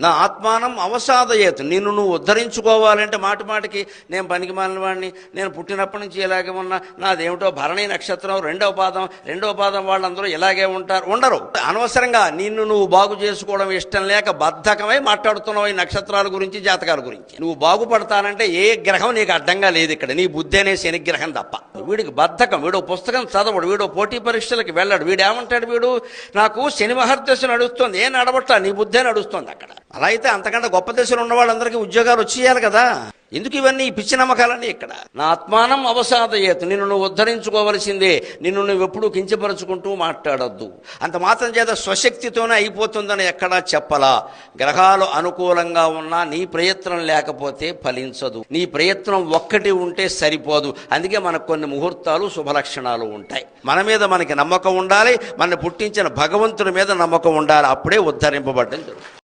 నా ఆత్మానం అవసాదయేత్, నిన్ను నువ్వు ఉద్ధరించుకోవాలంటే మాటి మాటికి నేను పనికి మాలిన వాడిని, నేను పుట్టినప్పటి నుంచి ఇలాగే ఉన్నా, నాదేమిటో భరణి నక్షత్రం రెండవ పాదం వాళ్ళందరూ ఇలాగే ఉండరు. అనవసరంగా నిన్ను నువ్వు బాగు చేసుకోవడం ఇష్టం లేక బద్ధకమై మాట్లాడుతున్నావు ఈ నక్షత్రాల గురించి, జాతకాల గురించి. నువ్వు బాగుపడతానంటే ఏ గ్రహం నీకు అడ్డంగా లేదు ఇక్కడ, నీ బుద్ధి అనే శని గ్రహం తప్ప. వీడికి బద్ధకం, వీడు పుస్తకం చదవడు, వీడు పోటీ పరీక్షలకు వెళ్ళాడు. వీడు ఏమంటాడు, వీడు నాకు శని మహర్దశ నడుస్తుంది, ఏం నడవట్లా, నీ బుద్ధే నడుస్తుంది అక్కడ. అలా అయితే అంతకంటే గొప్ప దశలు ఉన్న వాళ్ళందరికీ ఉద్యోగాలు వచ్చేయాలి కదా. ఎందుకు ఇవన్నీ పిచ్చి నమ్మకాలన్నీ ఇక్కడ? నా ఆత్మానం అవసాదయేత్, నిన్ను నువ్వు ఉద్ధరించుకోవలసిందే. నిన్ను నువ్వు ఎప్పుడూ కించపరుచుకుంటూ మాట్లాడొద్దు. అంత మాత్రం చేత స్వశక్తితోనే అయిపోతుందని ఎక్కడా చెప్పలా. గ్రహాలు అనుకూలంగా ఉన్నా నీ ప్రయత్నం లేకపోతే ఫలించదు. నీ ప్రయత్నం ఒక్కటి ఉంటే సరిపోదు. అందుకే మనకు కొన్ని ముహూర్తాలు శుభలక్షణాలు ఉంటాయి. మన మీద మనకి నమ్మకం ఉండాలి, మన పుట్టించిన భగవంతుడి మీద నమ్మకం ఉండాలి. అప్పుడే ఉద్ధరింపబడ్డం జరుగుతుంది.